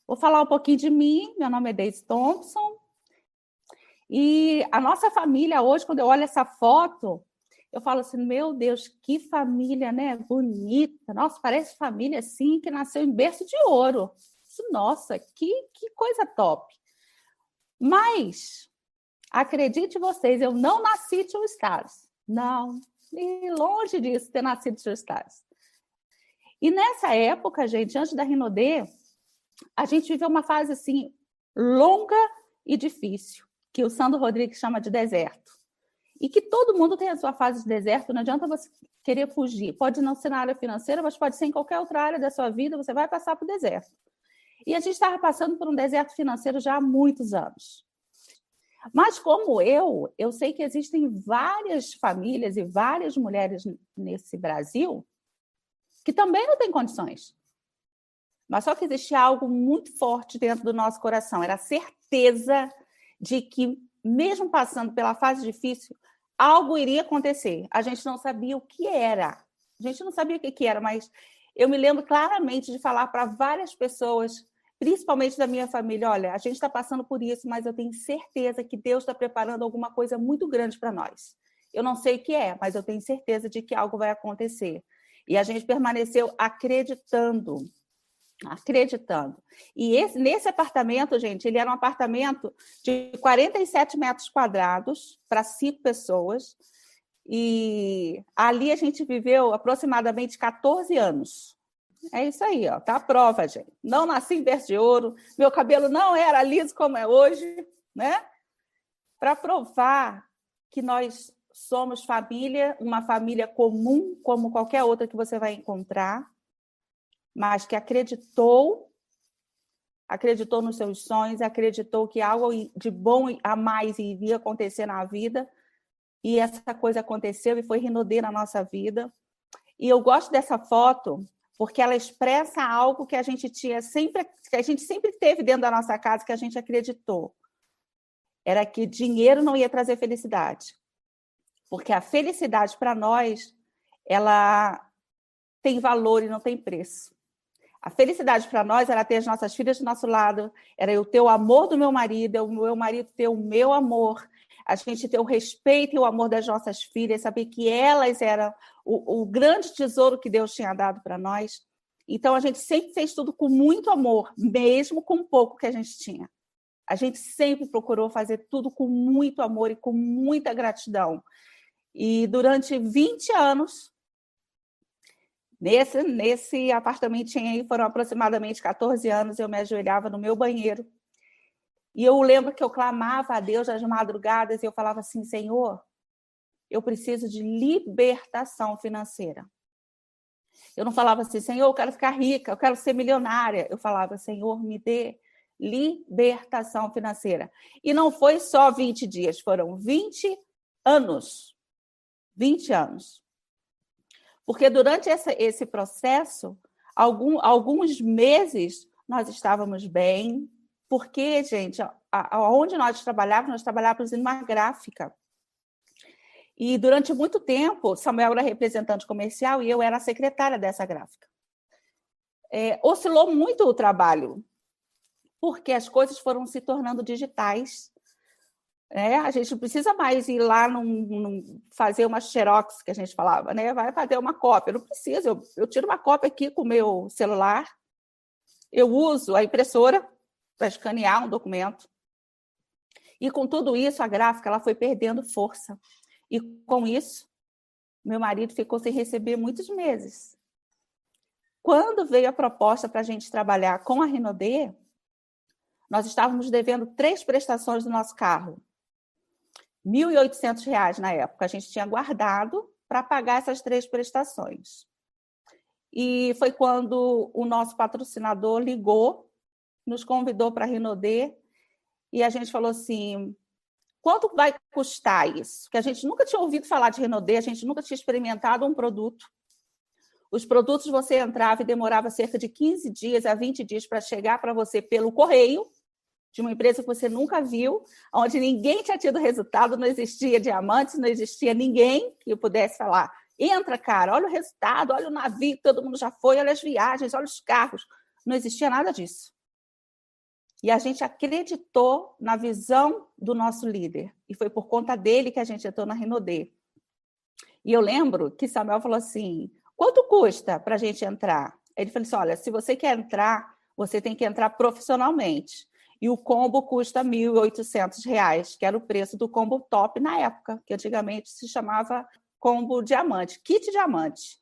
Vou falar um pouquinho de mim. Meu nome é Deise Thompson. E a nossa família hoje, quando eu olho essa foto, eu falo assim, meu Deus, que família, né? Bonita. Nossa, parece família assim que nasceu em berço de ouro. Nossa, que coisa top. Mas, acredite vocês, eu não nasci Two Stars. Não, e longe disso ter nascido Two Stars. E nessa época, gente, antes da Rinodê, a gente viveu uma fase assim longa e difícil, que o Sandro Rodrigues chama de deserto. E que todo mundo tem a sua fase de deserto, não adianta você querer fugir. Pode não ser na área financeira, mas pode ser em qualquer outra área da sua vida, você vai passar por deserto. E a gente estava passando por um deserto financeiro já há muitos anos. Mas como eu sei que existem várias famílias e várias mulheres nesse Brasil que também não têm condições. Mas só que existia algo muito forte dentro do nosso coração, era a certeza de que, mesmo passando pela fase difícil, algo iria acontecer. A gente não sabia o que era. A gente não sabia o que era, mas eu me lembro claramente de falar para várias pessoas, principalmente da minha família, olha, a gente está passando por isso, mas eu tenho certeza que Deus está preparando alguma coisa muito grande para nós. Eu não sei o que é, mas eu tenho certeza de que algo vai acontecer. E a gente permaneceu acreditando. E nesse apartamento, gente, ele era um apartamento de 47 metros quadrados para 5 pessoas. E ali a gente viveu aproximadamente 14 anos. É isso aí, ó, tá a prova, gente. Não nasci em berço de ouro, meu cabelo não era liso como é hoje, né? Para provar que nós somos família, uma família comum, como qualquer outra que você vai encontrar, mas que acreditou nos seus sonhos, acreditou que algo de bom a mais iria acontecer na vida, e essa coisa aconteceu e foi Rinodê na nossa vida. E eu gosto dessa foto porque ela expressa algo que a gente sempre teve dentro da nossa casa, que a gente acreditou. Era que dinheiro não ia trazer felicidade. Porque a felicidade para nós, ela tem valor e não tem preço. A felicidade para nós era ter as nossas filhas do nosso lado, era eu ter o amor do meu marido, o meu marido ter o meu amor, a gente ter o respeito e o amor das nossas filhas, saber que elas eram o grande tesouro que Deus tinha dado para nós. Então, a gente sempre fez tudo com muito amor, mesmo com o pouco que a gente tinha. A gente sempre procurou fazer tudo com muito amor e com muita gratidão. E durante 20 anos, nesse apartamentinho aí, foram aproximadamente 14 anos, eu me ajoelhava no meu banheiro. E eu lembro que eu clamava a Deus às madrugadas e eu falava assim, Senhor, eu preciso de libertação financeira. Eu não falava assim, Senhor, eu quero ficar rica, eu quero ser milionária. Eu falava, Senhor, me dê libertação financeira. E não foi só 20 dias, foram 20 anos. 20 anos. Porque durante esse processo, alguns meses, nós estávamos bem, porque, gente, onde nós trabalhávamos em uma gráfica. E durante muito tempo, Samuel era representante comercial e eu era a secretária dessa gráfica. Oscilou muito o trabalho, porque as coisas foram se tornando digitais. A gente não precisa mais ir lá fazer uma xerox, que a gente falava, né? Vai fazer uma cópia. Eu não preciso, eu tiro uma cópia aqui com o meu celular, eu uso a impressora para escanear um documento. E com tudo isso, a gráfica ela foi perdendo força. E com isso, meu marido ficou sem receber muitos meses. Quando veio a proposta para a gente trabalhar com a Rinodê, nós estávamos devendo 3 prestações do nosso carro. R$ 1.800 na época. A gente tinha guardado para pagar essas 3 prestações. E foi quando o nosso patrocinador ligou, nos convidou para a Rinodê, e a gente falou assim, quanto vai custar isso? Porque a gente nunca tinha ouvido falar de Rinodê, a gente nunca tinha experimentado um produto. Os produtos você entrava e demorava cerca de 15 dias a 20 dias para chegar para você pelo correio, de uma empresa que você nunca viu, onde ninguém tinha tido resultado, não existia diamantes, não existia ninguém que pudesse falar, entra, cara, olha o resultado, olha o navio, todo mundo já foi, olha as viagens, olha os carros. Não existia nada disso. E a gente acreditou na visão do nosso líder. E foi por conta dele que a gente entrou na Rinodê. E eu lembro que Samuel falou assim, quanto custa para a gente entrar? Ele falou assim, olha, se você quer entrar, você tem que entrar profissionalmente. E o combo custa R$ 1.800, que era o preço do combo top na época, que antigamente se chamava combo diamante, kit diamante.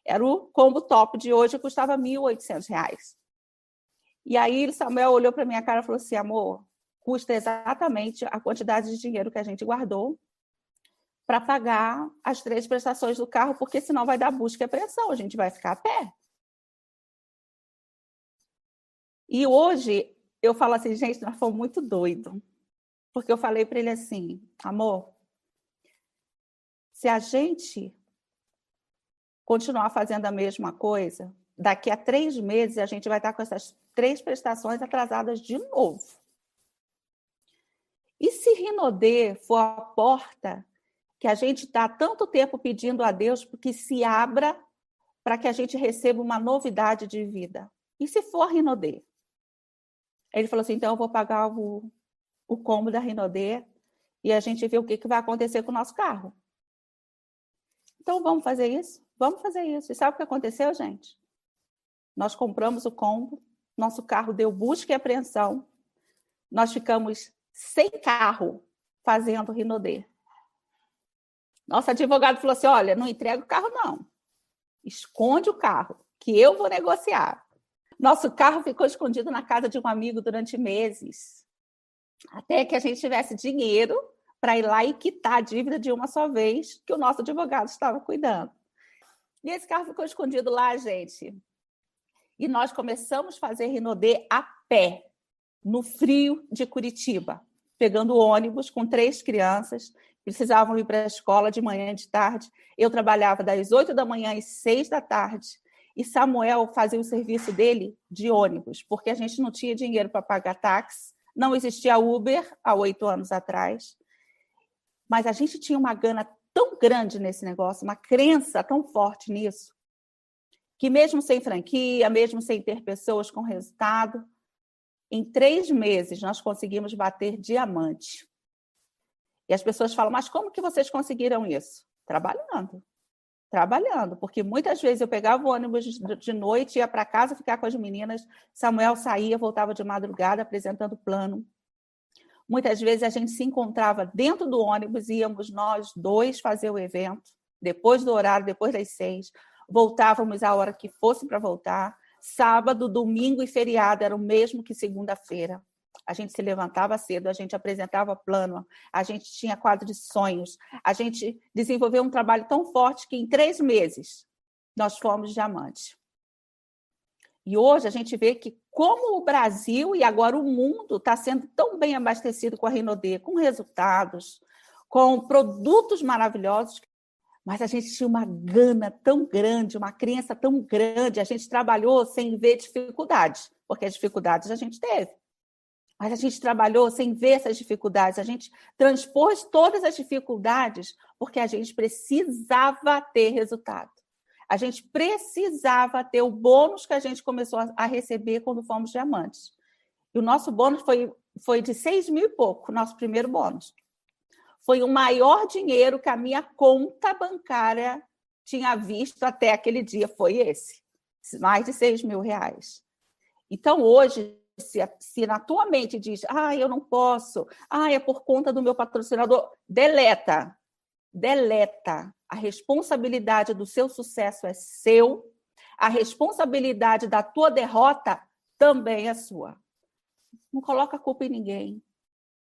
Era o combo top de hoje, custava R$ 1.800. E aí Samuel olhou para minha cara e falou assim, amor, custa exatamente a quantidade de dinheiro que a gente guardou para pagar as 3 prestações do carro, porque senão vai dar busca e apreensão, a gente vai ficar a pé. E hoje eu falo assim, gente, nós fomos muito doidos, porque eu falei para ele assim, amor, se a gente continuar fazendo a mesma coisa, daqui a 3 meses a gente vai estar com essas 3 prestações atrasadas de novo. E se Rinodê for a porta que a gente está há tanto tempo pedindo a Deus que se abra para que a gente receba uma novidade de vida? E se for Rinodê? Ele falou assim, então eu vou pagar o combo da Rinodê e a gente vê o que vai acontecer com o nosso carro. Então vamos fazer isso? Vamos fazer isso. E sabe o que aconteceu, gente? Nós compramos o combo, nosso carro deu busca e apreensão, nós ficamos sem carro fazendo Rinodê. Nosso advogado falou assim, olha, não entrega o carro não, esconde o carro, que eu vou negociar. Nosso carro ficou escondido na casa de um amigo durante meses, até que a gente tivesse dinheiro para ir lá e quitar a dívida de uma só vez, que o nosso advogado estava cuidando. E esse carro ficou escondido lá, gente. E nós começamos a fazer Rinodê a pé, no frio de Curitiba, pegando ônibus com 3 crianças, precisavam ir para a escola de manhã e de tarde. Eu trabalhava das 8 da manhã às 6 da tarde, e Samuel fazia o serviço dele de ônibus, porque a gente não tinha dinheiro para pagar táxi, não existia Uber há 8 anos atrás, mas a gente tinha uma gana tão grande nesse negócio, uma crença tão forte nisso, que mesmo sem franquia, mesmo sem ter pessoas com resultado, em 3 meses nós conseguimos bater diamante. E as pessoas falam, mas como que vocês conseguiram isso? Trabalhando, porque muitas vezes eu pegava o ônibus de noite, ia para casa ficar com as meninas, Samuel saía, voltava de madrugada apresentando plano. Muitas vezes a gente se encontrava dentro do ônibus, íamos nós 2 fazer o evento, depois do horário, depois das 6, voltávamos a hora que fosse para voltar. Sábado, domingo e feriado era o mesmo que segunda-feira. A gente se levantava cedo, a gente apresentava plano, a gente tinha quadro de sonhos, a gente desenvolveu um trabalho tão forte que em 3 meses nós fomos diamante. E hoje a gente vê que como o Brasil e agora o mundo está sendo tão bem abastecido com a Rinodê, com resultados, com produtos maravilhosos, mas a gente tinha uma gana tão grande, uma crença tão grande, a gente trabalhou sem ver dificuldades, porque as dificuldades a gente teve. Mas a gente trabalhou sem ver essas dificuldades, a gente transpôs todas as dificuldades porque a gente precisava ter resultado. A gente precisava ter o bônus que a gente começou a receber quando fomos diamantes. E o nosso bônus foi de 6 mil e pouco, nosso primeiro bônus. Foi o maior dinheiro que a minha conta bancária tinha visto até aquele dia, foi esse. Mais de 6 mil reais. Então, hoje, se na tua mente diz, eu não posso, é por conta do meu patrocinador, deleta. A responsabilidade do seu sucesso é seu, a responsabilidade da tua derrota também é sua. Não coloca a culpa em ninguém,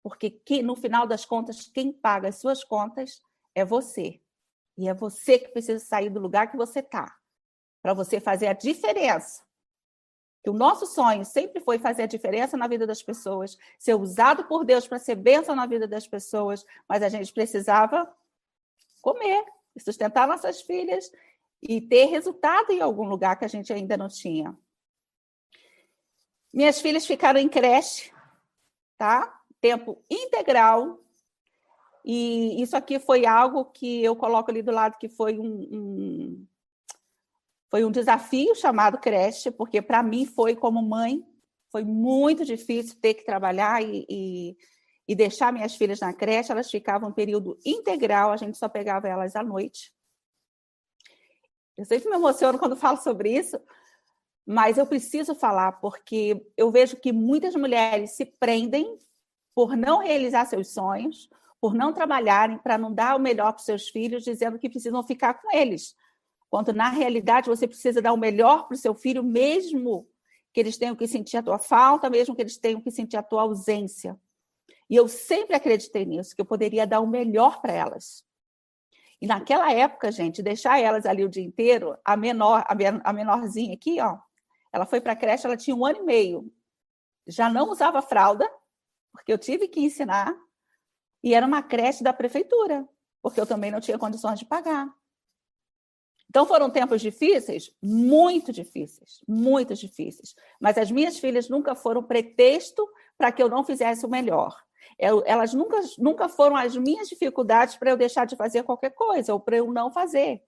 porque no final das contas, quem paga as suas contas é você. E é você que precisa sair do lugar que você está, para você fazer a diferença. Que o nosso sonho sempre foi fazer a diferença na vida das pessoas, ser usado por Deus para ser bênção na vida das pessoas, mas a gente precisava comer, sustentar nossas filhas e ter resultado em algum lugar que a gente ainda não tinha. Minhas filhas ficaram em creche, tá? Tempo integral, e isso aqui foi algo que eu coloco ali do lado que foi foi um desafio chamado creche, porque para mim foi como mãe, Foi muito difícil ter que trabalhar e deixar minhas filhas na creche. Elas ficavam um período integral, a gente só pegava elas à noite. Eu sempre me emociono quando falo sobre isso, mas eu preciso falar, porque eu vejo que muitas mulheres se prendem por não realizar seus sonhos, por não trabalharem, para não dar o melhor para os seus filhos, dizendo que precisam ficar com eles. Quando, na realidade, você precisa dar o melhor para o seu filho, mesmo que eles tenham que sentir a tua falta, mesmo que eles tenham que sentir a tua ausência. E eu sempre acreditei nisso, que eu poderia dar o melhor para elas. E naquela época, gente, deixar elas ali o dia inteiro, a menorzinha aqui, ó, ela foi para a creche, ela tinha 1 ano e meio. Já não usava fralda, porque eu tive que ensinar, e era uma creche da prefeitura, porque eu também não tinha condições de pagar. Então, foram tempos difíceis, muito difíceis, muito difíceis. Mas as minhas filhas nunca foram pretexto para que eu não fizesse o melhor. Elas nunca foram as minhas dificuldades para eu deixar de fazer qualquer coisa ou para eu não fazer.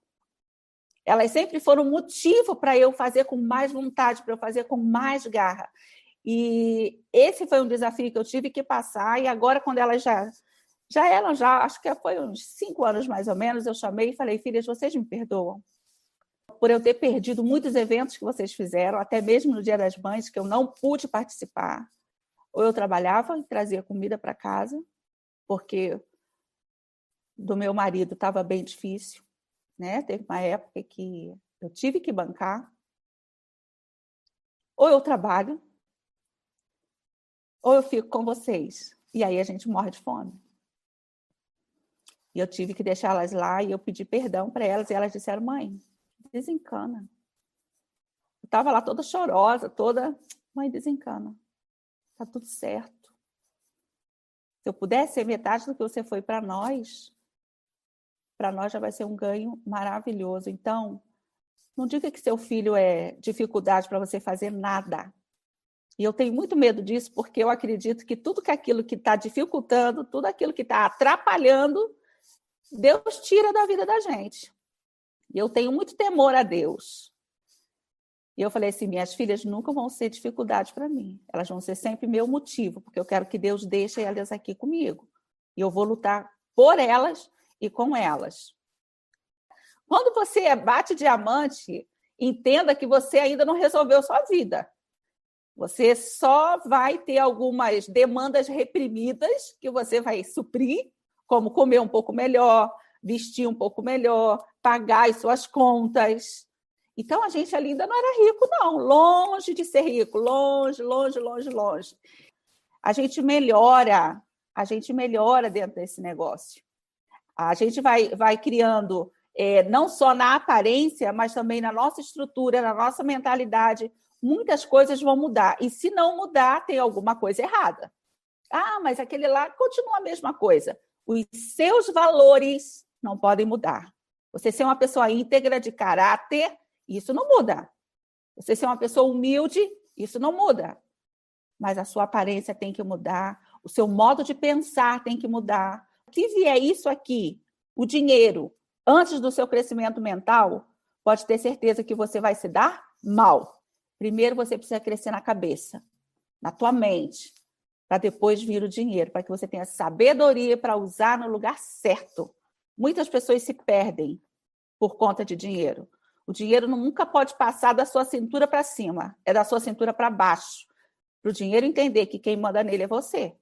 Elas sempre foram motivo para eu fazer com mais vontade, para eu fazer com mais garra. E esse foi um desafio que eu tive que passar. E agora, quando elas já acho que foi uns 5 anos mais ou menos, eu chamei e falei: filhas, vocês me perdoam por eu ter perdido muitos eventos que vocês fizeram, até mesmo no Dia das Mães, que eu não pude participar. Ou eu trabalhava e trazia comida para casa, porque do meu marido estava bem difícil, né? Teve uma época que eu tive que bancar. Ou eu trabalho, ou eu fico com vocês. E aí a gente morre de fome. E eu tive que deixá-las lá e eu pedi perdão para elas. E elas disseram: mãe, desencana. Eu estava lá toda chorosa, mãe, desencana. Está tudo certo. Se eu puder ser metade do que você foi para nós já vai ser um ganho maravilhoso. Então, não diga que seu filho é dificuldade para você fazer nada. E eu tenho muito medo disso, porque eu acredito que tudo aquilo que está dificultando, tudo aquilo que está atrapalhando, Deus tira da vida da gente. E eu tenho muito temor a Deus. E eu falei assim: minhas filhas nunca vão ser dificuldade para mim. Elas vão ser sempre meu motivo, porque eu quero que Deus deixe elas aqui comigo. E eu vou lutar por elas e com elas. Quando você bate diamante, entenda que você ainda não resolveu sua vida. Você só vai ter algumas demandas reprimidas que você vai suprir, como comer um pouco melhor, vestir um pouco melhor, pagar as suas contas. Então, a gente ali ainda não era rico, não. Longe de ser rico, longe, longe, longe, longe. A gente melhora dentro desse negócio. A gente vai criando, não só na aparência, mas também na nossa estrutura, na nossa mentalidade. Muitas coisas vão mudar. E se não mudar, tem alguma coisa errada. Ah, mas aquele lá continua a mesma coisa. Os seus valores não podem mudar. Você ser uma pessoa íntegra, de caráter, isso não muda. Você ser uma pessoa humilde, isso não muda. Mas a sua aparência tem que mudar, o seu modo de pensar tem que mudar. Se vier isso aqui, o dinheiro, antes do seu crescimento mental, pode ter certeza que você vai se dar mal. Primeiro você precisa crescer na cabeça, na tua mente, para depois vir o dinheiro, para que você tenha sabedoria para usar no lugar certo. Muitas pessoas se perdem por conta de dinheiro. O dinheiro nunca pode passar da sua cintura para cima, é da sua cintura para baixo. Para o dinheiro entender que quem manda nele é você,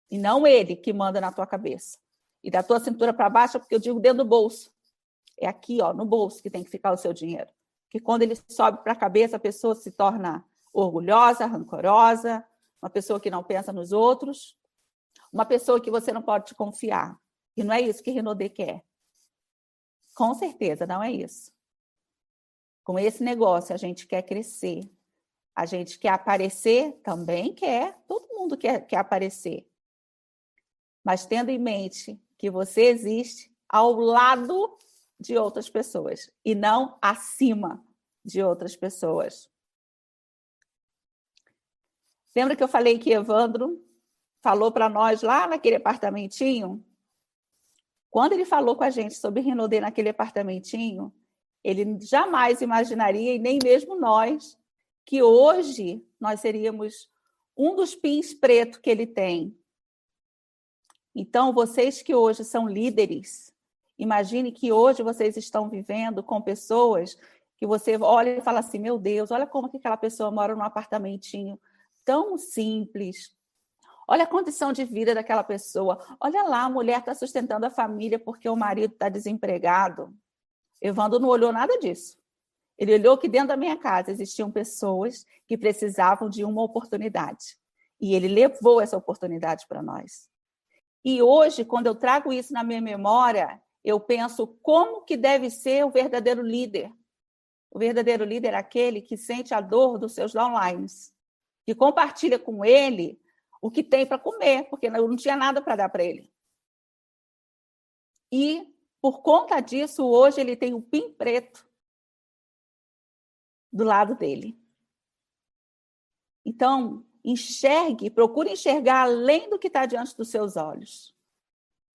e não ele que manda na tua cabeça. E da tua cintura para baixo, porque eu digo dentro do bolso. É aqui, ó, no bolso, que tem que ficar o seu dinheiro. Que quando ele sobe para a cabeça, a pessoa se torna orgulhosa, rancorosa, uma pessoa que não pensa nos outros, uma pessoa que você não pode confiar. E não é isso que Renaudê quer. Com certeza, não é isso. Com esse negócio, a gente quer crescer. A gente quer aparecer, também quer. Todo mundo quer aparecer. Mas tendo em mente que você existe ao lado de outras pessoas e não acima de outras pessoas. Lembra que eu falei que Evandro falou para nós lá naquele apartamentinho? Quando ele falou com a gente sobre Renaudê naquele apartamentinho, ele jamais imaginaria, e nem mesmo nós, que hoje nós seríamos um dos pins preto que ele tem. Então, vocês que hoje são líderes, imagine que hoje vocês estão vivendo com pessoas que você olha e fala assim, meu Deus, olha como que aquela pessoa mora num apartamentinho tão simples. Olha a condição de vida daquela pessoa. Olha lá, a mulher está sustentando a família porque o marido está desempregado. Evandro não olhou nada disso. Ele olhou que dentro da minha casa existiam pessoas que precisavam de uma oportunidade. E ele levou essa oportunidade para nós. E hoje, quando eu trago isso na minha memória, eu penso como que deve ser o verdadeiro líder. O verdadeiro líder é aquele que sente a dor dos seus downlines, que compartilha com ele o que tem para comer, porque eu não tinha nada para dar para ele. E, por conta disso, hoje ele tem um pin preto do lado dele. Então, procure enxergar além do que está diante dos seus olhos.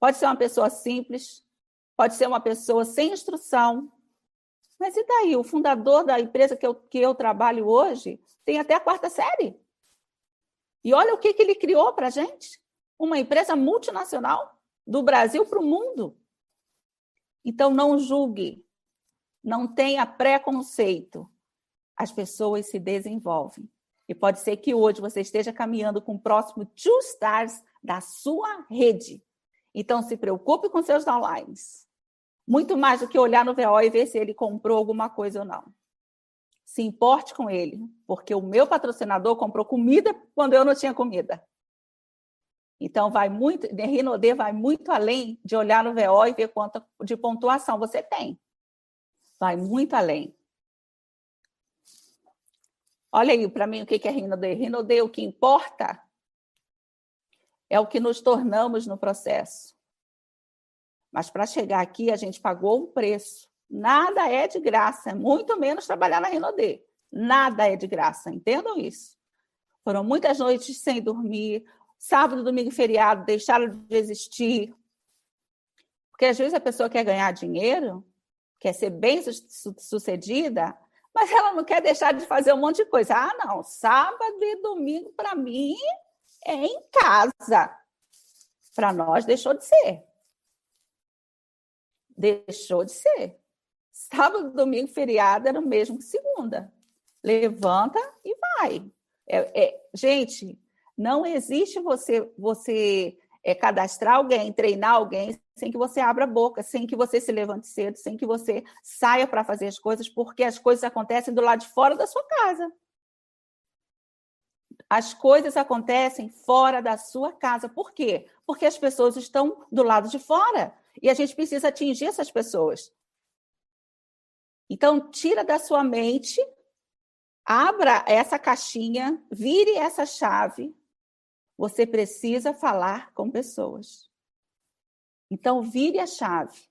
Pode ser uma pessoa simples, pode ser uma pessoa sem instrução, mas e daí? O fundador da empresa que eu trabalho hoje tem até a 4ª série. E olha o que ele criou para a gente. Uma empresa multinacional do Brasil para o mundo. Então, não julgue. Não tenha preconceito. As pessoas se desenvolvem. E pode ser que hoje você esteja caminhando com o próximo 2 stars da sua rede. Então, se preocupe com seus downlines. Muito mais do que olhar no VO e ver se ele comprou alguma coisa ou não. Se importe com ele, porque o meu patrocinador comprou comida quando eu não tinha comida. Então, Rinode vai muito além de olhar no VO e ver quanto de pontuação você tem. Vai muito além. Olha aí para mim o que é Rinode. Rinode, o que importa é o que nos tornamos no processo. Mas para chegar aqui, a gente pagou um preço. Nada é de graça, muito menos trabalhar na Rinode. Nada é de graça, entendam isso. Foram muitas noites sem dormir, sábado, domingo e feriado deixaram de existir. Porque às vezes a pessoa quer ganhar dinheiro, quer ser bem-sucedida, mas ela não quer deixar de fazer um monte de coisa. Ah, não, sábado e domingo para mim é em casa. Para nós deixou de ser. Deixou de ser. Sábado, domingo, feriado era o mesmo que segunda. Levanta e vai. Gente, não existe você cadastrar alguém, treinar alguém sem que você abra a boca, sem que você se levante cedo, sem que você saia para fazer as coisas, porque as coisas acontecem do lado de fora da sua casa. As coisas acontecem fora da sua casa. Por quê? Porque as pessoas estão do lado de fora. E a gente precisa atingir essas pessoas. Então, tira da sua mente, abra essa caixinha, vire essa chave. Você precisa falar com pessoas. Então, vire a chave.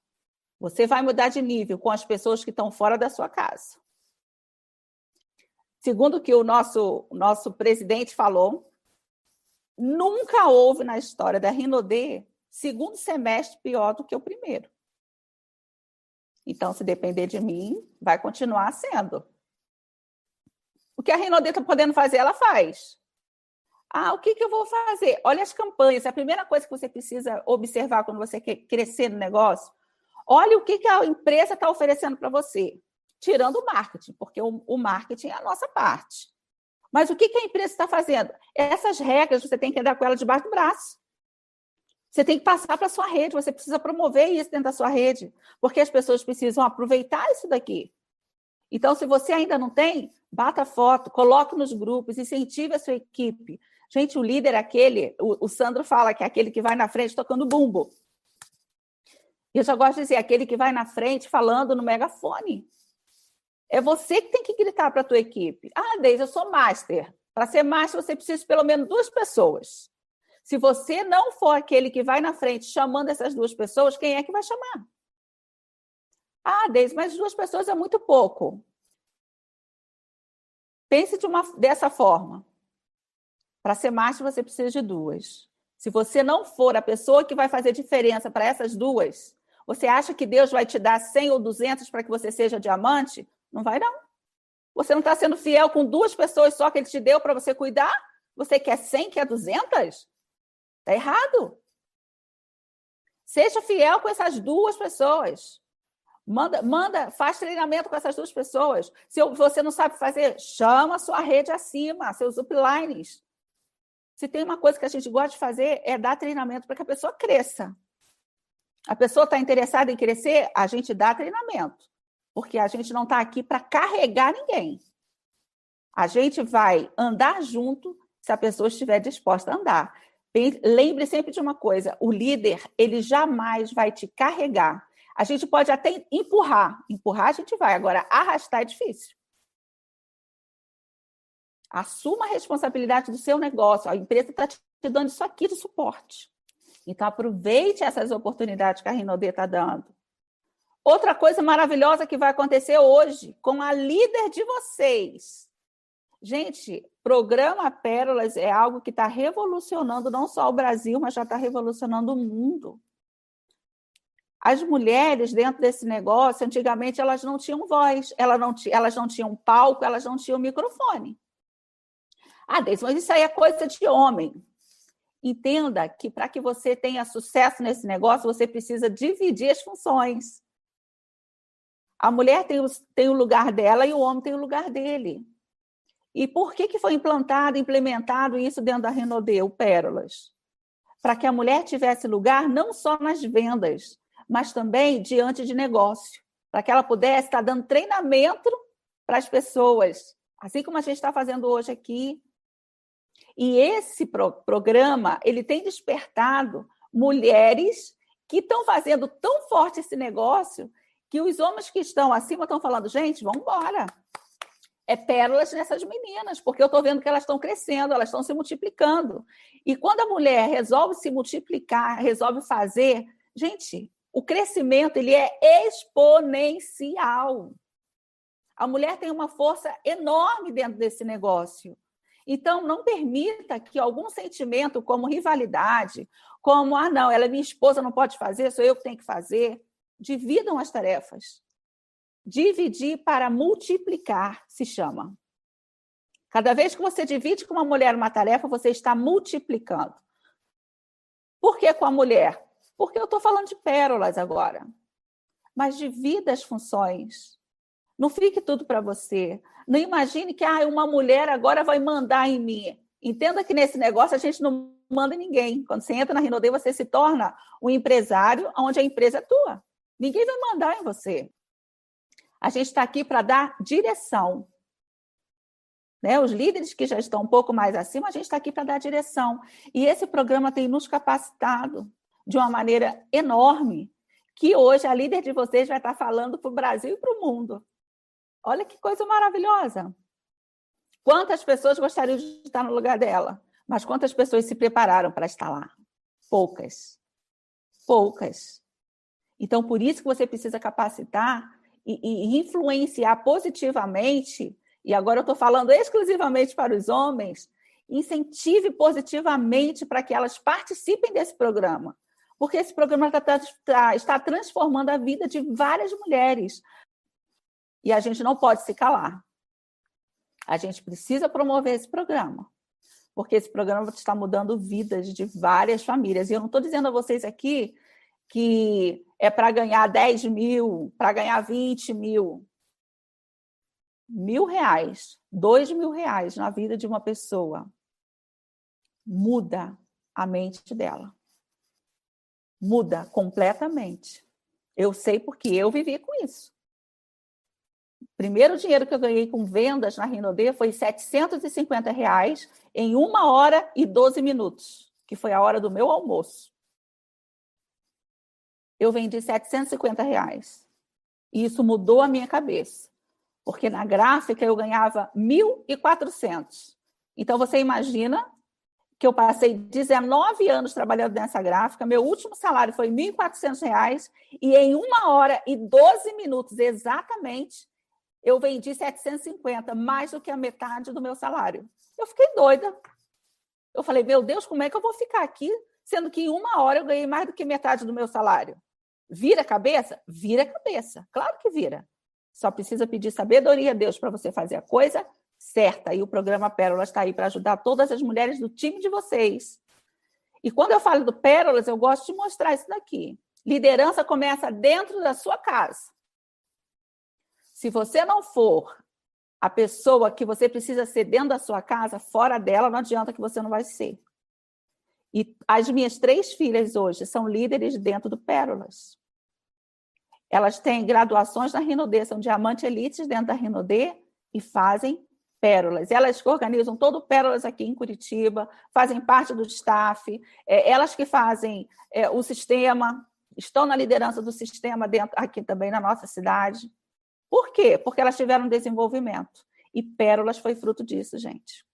Você vai mudar de nível com as pessoas que estão fora da sua casa. Segundo o que o nosso presidente falou, nunca houve na história da Rinode segundo semestre pior do que o primeiro. Então, se depender de mim, vai continuar sendo. O que a Rinode está podendo fazer, ela faz. Ah, o que eu vou fazer? Olha as campanhas. A primeira coisa que você precisa observar quando você quer crescer no negócio, olha o que a empresa está oferecendo para você. Tirando o marketing, porque o marketing é a nossa parte. Mas o que a empresa está fazendo? Essas regras, você tem que andar com elas debaixo do braço. Você tem que passar para a sua rede, você precisa promover isso dentro da sua rede, porque as pessoas precisam aproveitar isso daqui. Então, se você ainda não tem, bata foto, coloque nos grupos, incentive a sua equipe. Gente, o líder é aquele, o Sandro fala que é aquele que vai na frente tocando bumbo. Eu já gosto de dizer, aquele que vai na frente falando no megafone. É você que tem que gritar para a tua equipe. Ah, Deise, eu sou master. Para ser master, você precisa de pelo menos 2 pessoas. Se você não for aquele que vai na frente chamando essas 2 pessoas, quem é que vai chamar? Ah, Deise, mas 2 pessoas é muito pouco. Pense dessa forma. Para ser master, você precisa de 2. Se você não for a pessoa que vai fazer diferença para essas 2, você acha que Deus vai te dar 100 ou 200 para que você seja diamante? Não vai, não. Você não está sendo fiel com 2 pessoas só que Ele te deu para você cuidar? Você quer 100, quer 200? Está errado. Seja fiel com essas duas pessoas. Faz treinamento com essas duas pessoas. Se você não sabe fazer, chama a sua rede acima, seus uplines. Se tem uma coisa que a gente gosta de fazer, é dar treinamento para que a pessoa cresça. A pessoa está interessada em crescer, a gente dá treinamento. Porque a gente não está aqui para carregar ninguém. A gente vai andar junto se a pessoa estiver disposta a andar. Lembre sempre de uma coisa, o líder, ele jamais vai te carregar. A gente pode até empurrar a gente vai, agora arrastar é difícil. Assuma a responsabilidade do seu negócio, a empresa está te dando isso aqui de suporte. Então, aproveite essas oportunidades que a Rinode está dando. Outra coisa maravilhosa que vai acontecer hoje com a líder de vocês. Gente, programa Pérolas é algo que está revolucionando não só o Brasil, mas já está revolucionando o mundo. As mulheres dentro desse negócio, antigamente, elas não tinham voz, elas não tinham palco, elas não tinham microfone. Deise, mas isso aí é coisa de homem. Entenda que para que você tenha sucesso nesse negócio, você precisa dividir as funções. A mulher tem o lugar dela e o homem tem o lugar dele. E por que foi implementado isso dentro da Rinode, o Pérolas? Para que a mulher tivesse lugar não só nas vendas, mas também diante de negócio, para que ela pudesse estar dando treinamento para as pessoas, assim como a gente está fazendo hoje aqui. E esse programa, ele tem despertado mulheres que estão fazendo tão forte esse negócio que os homens que estão acima estão falando, gente, vamos embora. É pérolas nessas meninas, porque eu estou vendo que elas estão crescendo, elas estão se multiplicando. E quando a mulher resolve se multiplicar, resolve fazer, gente, o crescimento ele é exponencial. A mulher tem uma força enorme dentro desse negócio. Então, não permita que algum sentimento como rivalidade, como, não, ela é minha esposa, não pode fazer, sou eu que tenho que fazer. Dividam as tarefas. Dividir para multiplicar, se chama. Cada vez que você divide com uma mulher uma tarefa, você está multiplicando. Por que com a mulher? Porque eu estou falando de pérolas agora. Mas divida as funções. Não fique tudo para você. Não imagine que uma mulher agora vai mandar em mim. Entenda que nesse negócio a gente não manda em ninguém. Quando você entra na Rinode, você se torna um empresário onde a empresa é tua. Ninguém vai mandar em você. A gente está aqui para dar direção. Né? Os líderes que já estão um pouco mais acima, a gente está aqui para dar direção. E esse programa tem nos capacitado de uma maneira enorme, que hoje a líder de vocês vai estar falando para o Brasil e para o mundo. Olha que coisa maravilhosa. Quantas pessoas gostariam de estar no lugar dela? Mas quantas pessoas se prepararam para estar lá? Poucas. Poucas. Então, por isso que você precisa capacitar e influenciar positivamente, e agora eu estou falando exclusivamente para os homens, incentive positivamente para que elas participem desse programa, porque esse programa está transformando a vida de várias mulheres. E a gente não pode se calar. A gente precisa promover esse programa, porque esse programa está mudando vidas de várias famílias. E eu não estou dizendo a vocês aqui que é para ganhar 10 mil, para ganhar 20 mil. R$1.000, R$2.000 na vida de uma pessoa muda a mente dela. Muda completamente. Eu sei porque eu vivi com isso. O primeiro dinheiro que eu ganhei com vendas na Rinode foi R$750 em 1 hora e 12 minutos, que foi a hora do meu almoço. Eu vendi R$750. E isso mudou a minha cabeça. Porque na gráfica eu ganhava 1.400. Então, você imagina que eu passei 19 anos trabalhando nessa gráfica, meu último salário foi R$1.400 e em 1 hora e 12 minutos exatamente, eu vendi 750, mais do que a metade do meu salário. Eu fiquei doida. Eu falei, meu Deus, como é que eu vou ficar aqui, sendo que em 1 hora eu ganhei mais do que metade do meu salário? Vira a cabeça? Vira a cabeça. Claro que vira. Só precisa pedir sabedoria a Deus para você fazer a coisa certa. E o programa Pérolas está aí para ajudar todas as mulheres do time de vocês. E quando eu falo do Pérolas, eu gosto de mostrar isso daqui. Liderança começa dentro da sua casa. Se você não for a pessoa que você precisa ser dentro da sua casa, fora dela, não adianta que você não vai ser. E as minhas 3 filhas hoje são líderes dentro do Pérolas. Elas têm graduações na Rinodê, são diamante elites dentro da Rinodê e fazem Pérolas. Elas organizam todo o Pérolas aqui em Curitiba, fazem parte do staff, elas que fazem o sistema, estão na liderança do sistema dentro, aqui também na nossa cidade. Por quê? Porque elas tiveram desenvolvimento. E Pérolas foi fruto disso, gente.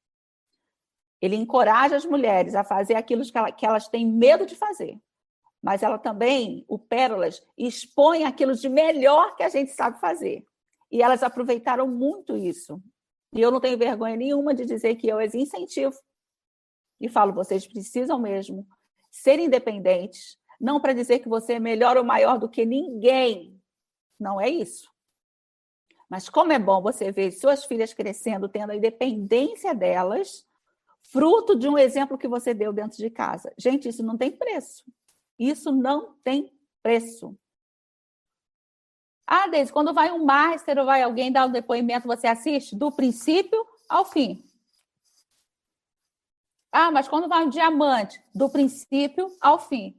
Ele encoraja as mulheres a fazer aquilo que elas têm medo de fazer. Mas ela também, o Pérolas, expõe aquilo de melhor que a gente sabe fazer. E elas aproveitaram muito isso. E eu não tenho vergonha nenhuma de dizer que eu as incentivo. E falo, vocês precisam mesmo ser independentes, não para dizer que você é melhor ou maior do que ninguém. Não é isso. Mas como é bom você ver suas filhas crescendo, tendo a independência delas, fruto de um exemplo que você deu dentro de casa. Gente, isso não tem preço. Isso não tem preço. Ah, Deise, quando vai um master ou vai alguém dar um depoimento, você assiste do princípio ao fim. Ah, mas quando vai um diamante, do princípio ao fim.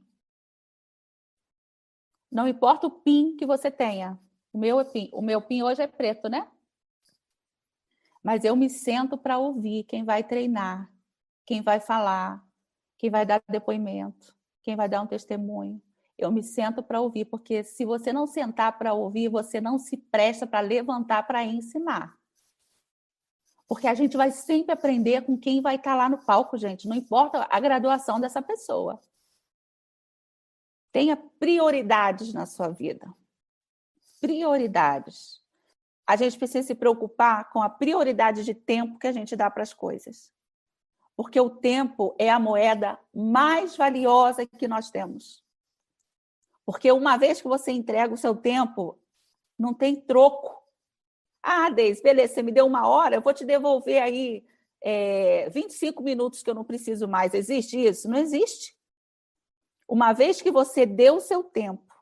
Não importa o PIN que você tenha. O meu é PIN. O meu PIN hoje é preto, né? Mas eu me sento para ouvir quem vai treinar, quem vai falar, quem vai dar depoimento, quem vai dar um testemunho. Eu me sento para ouvir, porque se você não sentar para ouvir, você não se presta para levantar para ensinar. Porque a gente vai sempre aprender com quem vai estar lá no palco, gente. Não importa a graduação dessa pessoa. Tenha prioridades na sua vida. Prioridades. A gente precisa se preocupar com a prioridade de tempo que a gente dá para as coisas. Porque o tempo é a moeda mais valiosa que nós temos. Porque uma vez que você entrega o seu tempo, não tem troco. Ah, Deise, beleza, você me deu 1 hora, eu vou te devolver aí 25 minutos que eu não preciso mais. Existe isso? Não existe. Uma vez que você deu o seu tempo,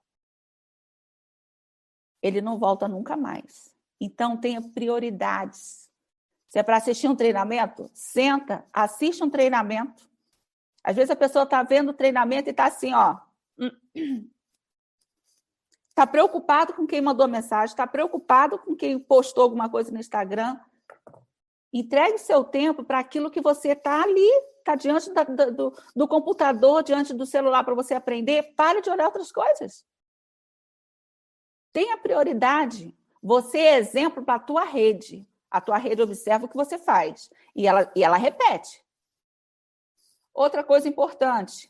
ele não volta nunca mais. Então, tenha prioridades. Se é para assistir um treinamento, senta, assiste um treinamento. Às vezes a pessoa está vendo o treinamento e está assim, ó. Está preocupado com quem mandou mensagem, está preocupado com quem postou alguma coisa no Instagram. Entregue o seu tempo para aquilo que você está ali, está diante do computador, diante do celular para você aprender. Pare de olhar outras coisas. Tenha prioridade. Você é exemplo para a tua rede. A tua rede observa o que você faz. E ela repete. Outra coisa importante.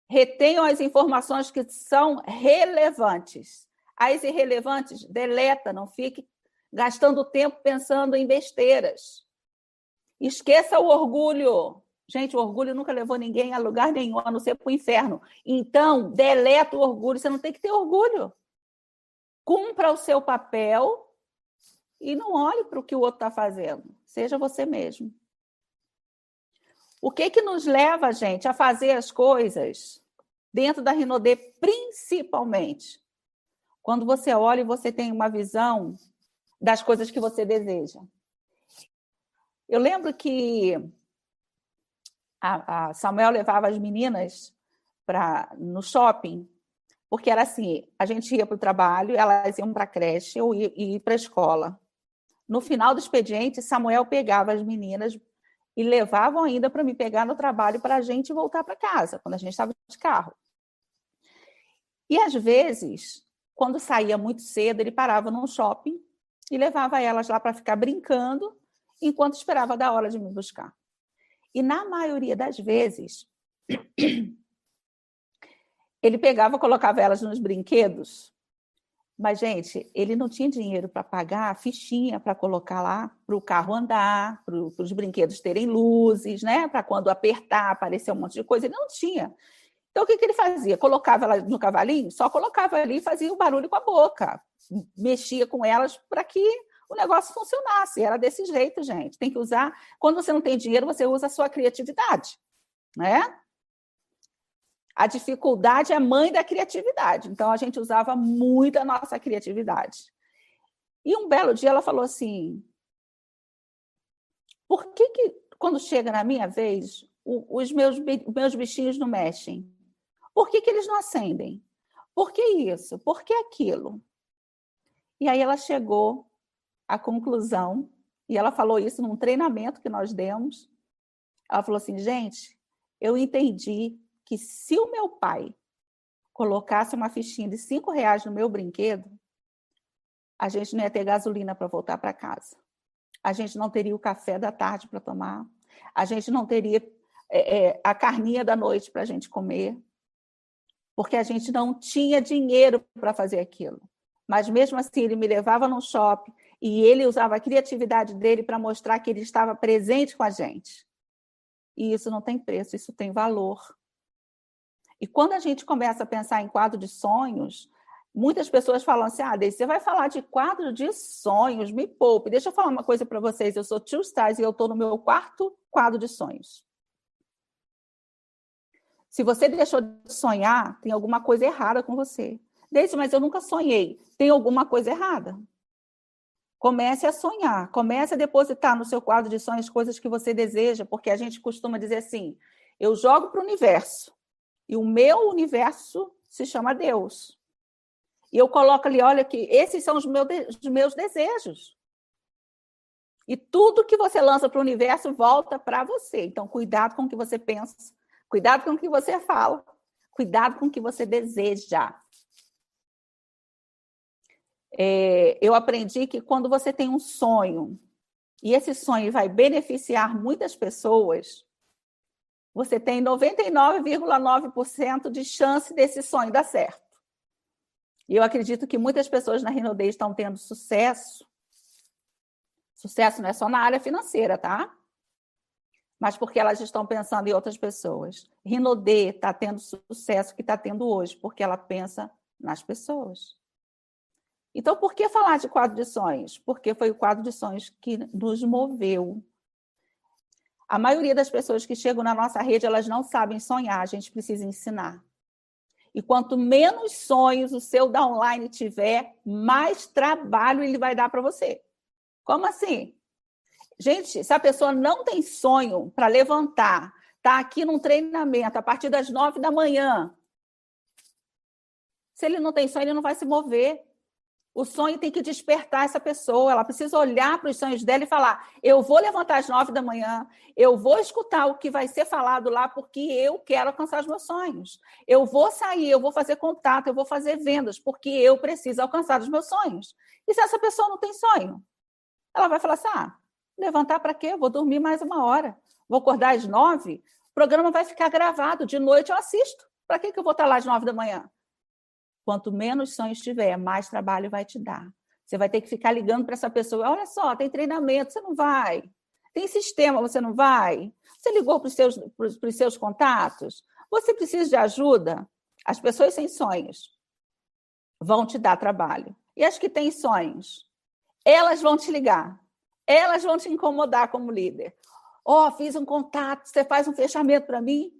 Retenham as informações que são relevantes. As irrelevantes, deleta, não fique gastando tempo pensando em besteiras. Esqueça o orgulho. Gente, o orgulho nunca levou ninguém a lugar nenhum, a não ser para o inferno. Então, deleta o orgulho. Você não tem que ter orgulho. Cumpra o seu papel e não olhe para o que o outro está fazendo. Seja você mesmo. O que nos leva, gente, a fazer as coisas dentro da Rinodê, principalmente? Quando você olha e você tem uma visão das coisas que você deseja. Eu lembro que a Samuel levava as meninas no shopping, porque era assim, a gente ia para o trabalho, elas iam para a creche, eu ia para a escola. No final do expediente, Samuel pegava as meninas e levavam ainda para me pegar no trabalho para a gente voltar para casa, quando a gente estava de carro. E, às vezes, quando saía muito cedo, ele parava num shopping e levava elas lá para ficar brincando, enquanto esperava da hora de me buscar. E, na maioria das vezes, ele pegava, colocava elas nos brinquedos, mas, gente, ele não tinha dinheiro para pagar a fichinha para colocar lá, para o carro andar, para os brinquedos terem luzes, né? Para quando apertar, aparecer um monte de coisa. Ele não tinha. Então, o que ele fazia? Colocava ela no cavalinho, só colocava ali e fazia um barulho com a boca. Mexia com elas para que o negócio funcionasse. Era desse jeito, gente. Tem que usar... Quando você não tem dinheiro, você usa a sua criatividade, né? A dificuldade é mãe da criatividade. Então, a gente usava muito a nossa criatividade. E um belo dia ela falou assim, por que quando chega na minha vez, os meus bichinhos não mexem? Por que eles não acendem? Por que isso? Por que aquilo? E aí ela chegou à conclusão, e ela falou isso num treinamento que nós demos. Ela falou assim, gente, eu entendi que se o meu pai colocasse uma fichinha de R$5 no meu brinquedo, a gente não ia ter gasolina para voltar para casa. A gente não teria o café da tarde para tomar. A gente não teria a carninha da noite para a gente comer. Porque a gente não tinha dinheiro para fazer aquilo. Mas mesmo assim, ele me levava no shopping e ele usava a criatividade dele para mostrar que ele estava presente com a gente. E isso não tem preço, isso tem valor. E quando a gente começa a pensar em quadro de sonhos, muitas pessoas falam assim, Deise, você vai falar de quadro de sonhos, me poupe. Deixa eu falar uma coisa para vocês, eu sou Two Stars e eu estou no meu 4º quadro de sonhos. Se você deixou de sonhar, tem alguma coisa errada com você. Deise, mas eu nunca sonhei. Tem alguma coisa errada. Comece a sonhar, comece a depositar no seu quadro de sonhos coisas que você deseja, porque a gente costuma dizer assim, eu jogo para o universo, e o meu universo se chama Deus. E eu coloco ali, olha aqui, esses são os meus desejos. E tudo que você lança para o universo volta para você. Então, cuidado com o que você pensa, cuidado com o que você fala, cuidado com o que você deseja. Eu aprendi que quando você tem um sonho, e esse sonho vai beneficiar muitas pessoas, você tem 99,9% de chance desse sonho dar certo. E eu acredito que muitas pessoas na Rinode estão tendo sucesso. Sucesso não é só na área financeira, tá? Mas porque elas estão pensando em outras pessoas. Rinode está tendo sucesso que está tendo hoje, porque ela pensa nas pessoas. Então, por que falar de quadro de sonhos? Porque foi o quadro de sonhos que nos moveu. A maioria das pessoas que chegam na nossa rede, elas não sabem sonhar, a gente precisa ensinar. E quanto menos sonhos o seu downline tiver, mais trabalho ele vai dar para você. Como assim? Gente, se a pessoa não tem sonho para levantar, está aqui num treinamento a partir das 9 da manhã, se ele não tem sonho, ele não vai se mover. O sonho tem que despertar essa pessoa, ela precisa olhar para os sonhos dela e falar, eu vou levantar às 9 da manhã, eu vou escutar o que vai ser falado lá porque eu quero alcançar os meus sonhos. Eu vou sair, eu vou fazer contato, eu vou fazer vendas porque eu preciso alcançar os meus sonhos. E se essa pessoa não tem sonho? Ela vai falar assim, levantar para quê? Eu vou dormir mais 1 hora. Vou acordar às 9, o programa vai ficar gravado, de noite eu assisto. Para que eu vou estar lá às 9 da manhã? Quanto menos sonhos tiver, mais trabalho vai te dar. Você vai ter que ficar ligando para essa pessoa. Olha só, tem treinamento, você não vai. Tem sistema, você não vai. Você ligou para os seus contatos? Você precisa de ajuda? As pessoas sem sonhos vão te dar trabalho. E as que têm sonhos, elas vão te ligar. Elas vão te incomodar como líder. Fiz um contato, você faz um fechamento para mim?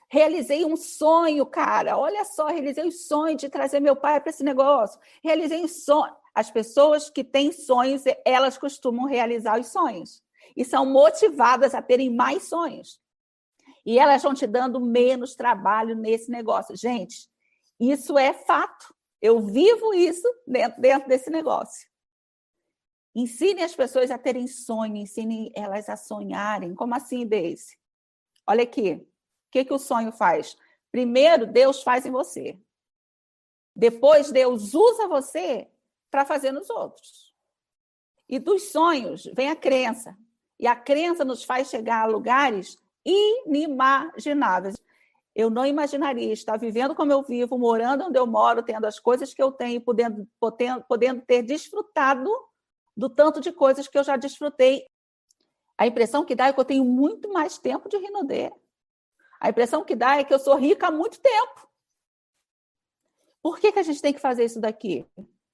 Realizei um sonho, cara. Olha só, realizei o sonho de trazer meu pai para esse negócio. Realizei um sonho. As pessoas que têm sonhos, elas costumam realizar os sonhos. E são motivadas a terem mais sonhos. E elas vão te dando menos trabalho nesse negócio. Gente, isso é fato. Eu vivo isso dentro desse negócio. Ensine as pessoas a terem sonho, ensine elas a sonharem. Como assim, Deise? Olha aqui. O que o sonho faz? Primeiro, Deus faz em você. Depois, Deus usa você para fazer nos outros. E dos sonhos vem a crença. E a crença nos faz chegar a lugares inimagináveis. Eu não imaginaria estar vivendo como eu vivo, morando onde eu moro, tendo as coisas que eu tenho, podendo ter desfrutado do tanto de coisas que eu já desfrutei. A impressão que dá é que eu tenho muito mais tempo de Rinode. A impressão que dá é que eu sou rica há muito tempo. Por que a gente tem que fazer isso daqui?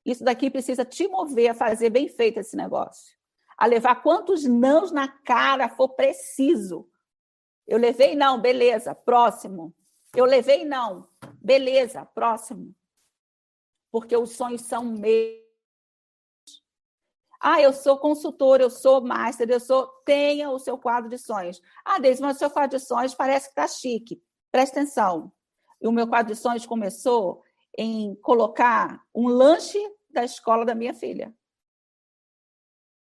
Isso daqui precisa te mover a fazer bem feito esse negócio. A levar quantos nãos na cara for preciso. Eu levei não, beleza, próximo. Eu levei não, beleza, próximo. Porque os sonhos são meus. Eu sou consultora, eu sou master, Tenha o seu quadro de sonhos. Deise, mas o seu quadro de sonhos parece que está chique. Presta atenção. E o meu quadro de sonhos começou em colocar um lanche da escola da minha filha.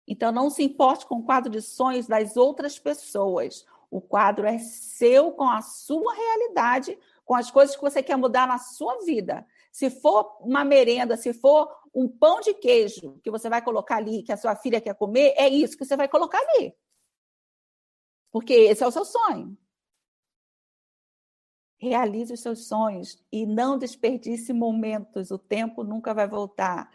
Então, não se importe com o quadro de sonhos das outras pessoas. O quadro é seu, com a sua realidade, com as coisas que você quer mudar na sua vida. Se for uma merenda, se for um pão de queijo que você vai colocar ali, que a sua filha quer comer, é isso que você vai colocar ali. Porque esse é o seu sonho. Realize os seus sonhos e não desperdice momentos. O tempo nunca vai voltar.